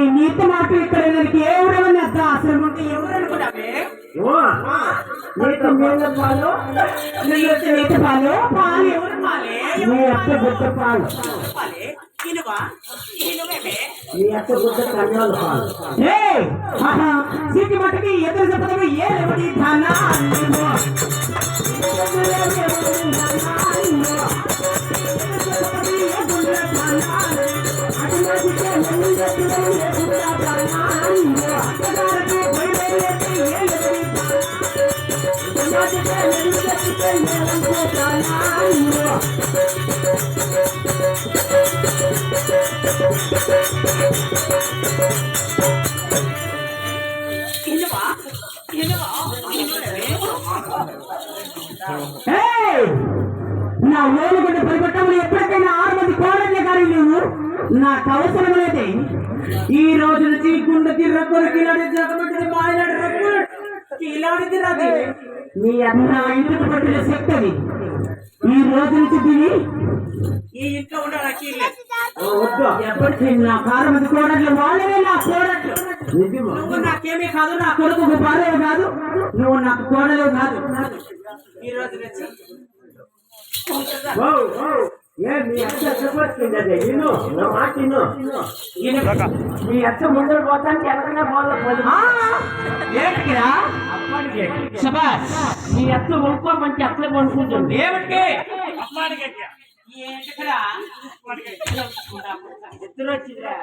నీతి మాట ఇక్కడ ఎవరెవరిని అర్థం అసలు ఎవరు అనుకున్నావే పాలు నీతి పాలు పాలు ఎవరు పాలే గుడ్డ పాలు సీటి మట్టుకి ఎదురు చెప్పడం ఏమి ధనా నా ఓలుగుడ్డ పరిపట్టంలో ఎప్పటికైనా 6 మంది కోడళ్ళే కానీ నువ్వు నాకు అవసరం లేదే. ఈ రోజు నుంచి గుండెకి రక్కులు కిలాడి జగబెట్టింది మాయలాడి రక్కులు కిలాడిది రాది నీ అన్న ఇంటికి పట్టిన శక్తి ఈ రోజు నుంచి తిని ఈ ఇంట్లో ఉండడానికి ఎప్పటికీ నా 6 మంది కోడళ్ళు వాళ్ళే నా కోడళ్ళు. నువ్వు నాకేమీ కాదు, నా కొడుకు భార్య కాదు, నువ్వు నాకు కోడలు కాదు. ఈ రోజు నుంచి మీ అత్త చెప్పొచ్చింది మీ అత్త ముందర పోతానికి ఎలాగైనా పోలేరా మీ అత్త వండుకో మంచి అట్లే వండుకుంటుంది ఏమిటి ఇద్దరు వచ్చిందిరా.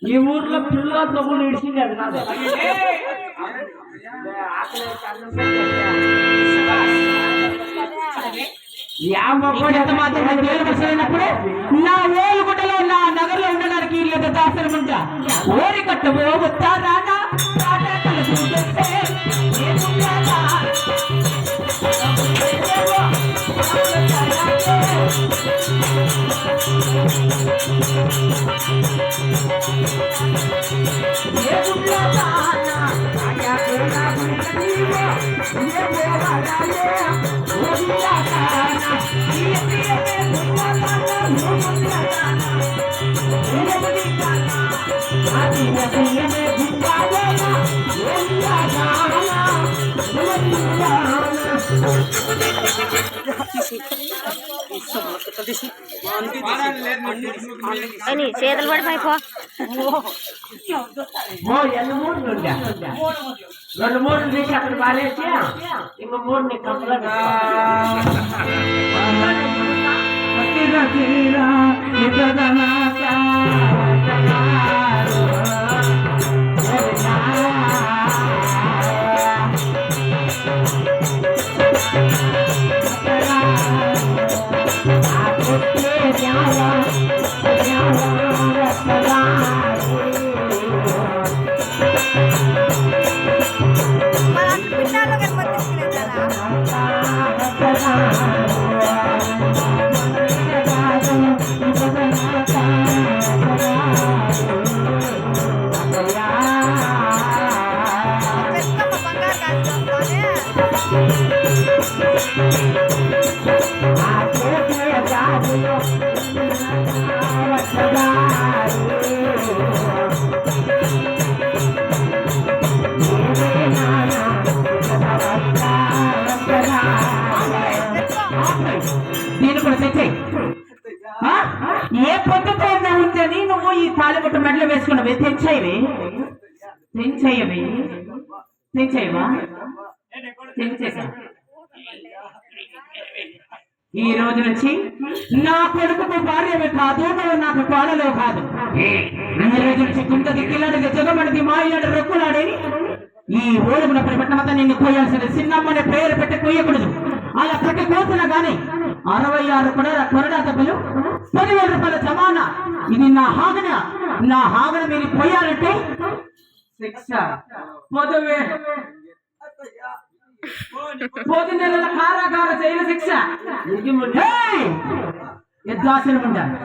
ఈ ఊర్లో పిల్లల తమ్ముడు ఇడిచింది అది కాదు. నా ఓలుగుడ్డలో నా నగర్లో ఉండడానికి లేదా దాసరం ఉంటా ఓరి కట్టబో వస్తారా చేతులు పడిపోయిపో 2 మూడు తీసి అక్కడ బాలేసి ఇంకో 3 నీ కంపలో ఏ పొద్దుతో ఉంటని నువ్వు ఈ తాలిబొట్టు మెడలో వేసుకున్నావే తెంచేయవి తెంచేయవా తెంచేసా ఈ రోజు నుంచి నా కొడుకుకు భార్యమే కాదు, నువ్వు నాకు కోడలు కాదు. ఈ రోజు నుంచి గుంట దిక్కిలాడికి జగమడికి మాయిలాడి రొక్కులాడి ఈ ఓడుగున పరిపట్టమంతా నిన్ను కోయాల్సిన చిన్నమ్మని పేరు పెట్టి కోయకూడదు. అలా ప్రతి కోసిన గాని 66 కొరడా తప్పులు 10,000 రూపాయల జమానా. ఇది నా హాగన మీరు పోయాలంటే శిక్ష 10 నెలల కారాగార జైలు శిక్ష. ఎద్దాసన ఉండాలి.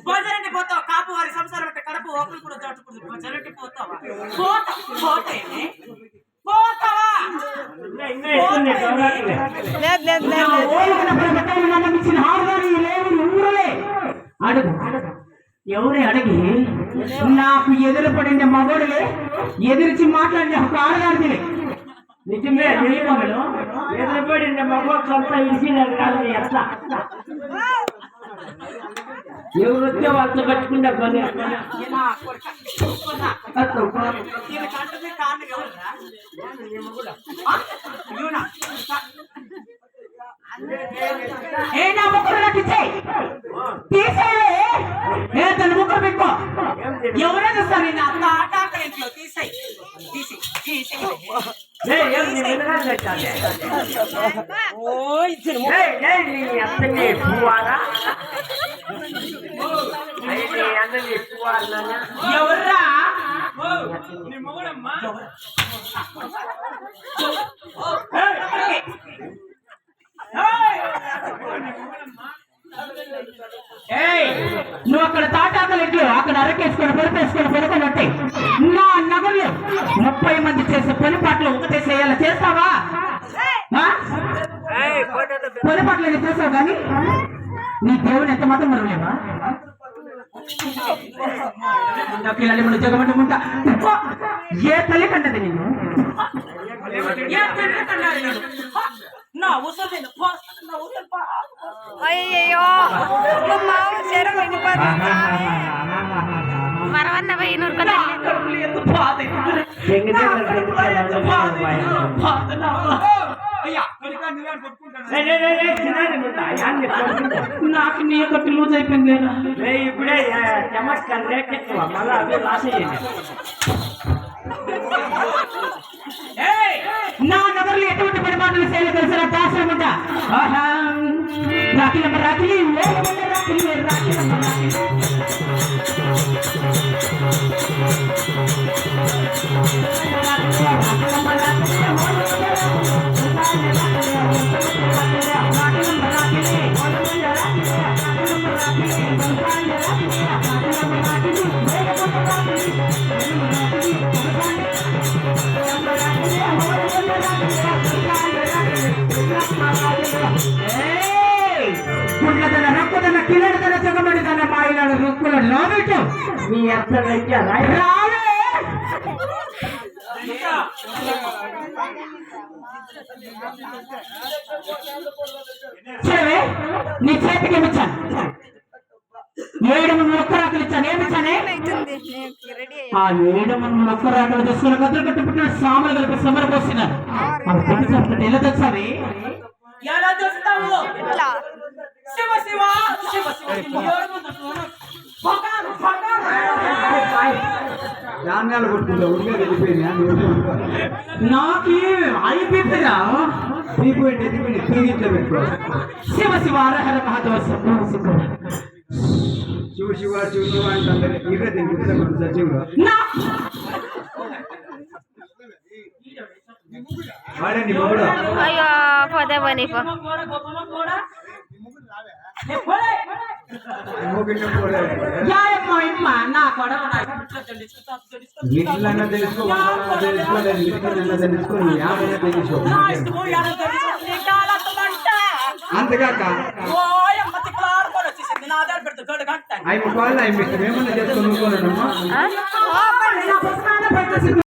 బజారంటే పోతావు, కాపు వారి సంసారం అంటే కడప ఓకులు కూడా దాటుకుంటుంది. బజారంటే పోతావా? అడుగు ఎవరే అడిగి నాకు ఎదురు పడిన మగోడులే ఎదిరించి మాట్లాడిన ఒక ఆడదాడిలే. నిజమే ఎదురుపడిన మగోడు కొంత ఇచ్చినారు కాదు. ఎట్లా ఎవరు వచ్చే వాళ్ళతో కట్టుకుంటా పని తన ముక్కలు పెట్టుకో. ఎవరైనా సరే నా తాటాక ఇంట్లో తీసేయి. ఎవర్రా నువ్వు అక్కడ తాటాకలు అక్కడ అరకేసుకొని పొలిపేసుకొని పడుకున్నట్టే నా నగర్లో 30 మంది చేసే పనిపాట్లు ఒకటే చేయాలి. చేస్తావా? పనిపాట్లు చేస్తావు కానీ నీ దేవుని ఎంత మాత్రం మరలేవా? జగమంటే ఉంటా ఏ తల్లి కంటది నిన్ను? అయ్యో మరవన్న పోయి నూరుకొని నాకు నీ యొక్క లూజ్ అయిపోయింది. ఇప్పుడే చమత్కారం రేకెక్కువ మళ్ళీ అవి లాస్ అయ్యింది. నా నగర్లో ఎటువంటి పరిమాణాలు చేయాలి తెలిసిన దాసం ఉంటా. రాఖీ గుండ్లదన రక్కుదన కిలడదన జగమడిదన మాయలాడు రొక్కుల లోబెట్టు మీ అర్థం అయితే రావే. సరే నీ చేతికి ఏమిచ్చాను? 7 మొక్కరాకులు ఇచ్చాను. ఏమిచ్చానే? ఆ 7 మొక్కరాకులు తీసుకుని గదులు కట్టి పుట్టిన సాములు కలిపి సమరపోస్తున్నారు. ఎలా తెచ్చావి? ఎలా చూస్తావు? శివ శివ శివ శివ ధాన్యాలు కొట్టుకుంటా ఉడిగా వెళ్ళిపోయింది. నాకు అయిపోయిందిరా. తీరిట్లో పెట్టుకో. శివ శివ హర మహాదేవ శివ శివ శివ శివ అంటే ఇవే తింటున్నాను సచివుడు వాడండి మొగుడు. అయ్యో పోతే పోనీ పో. వీటిలన్నా తెలుసుకో, తెలుసుకోలేదు వీటిలన్నా తెలుసుకో, యాభైనా తెలుసుకో. అంతేగాక ఆధార్ పెడతా గడు కట్టాను అవి కాళ్ళు అవి ఏమన్నా చేసుకొని ఊరుకోలేదమ్మా ఆ? నా పుస్తకాల్లో పెట్టేసి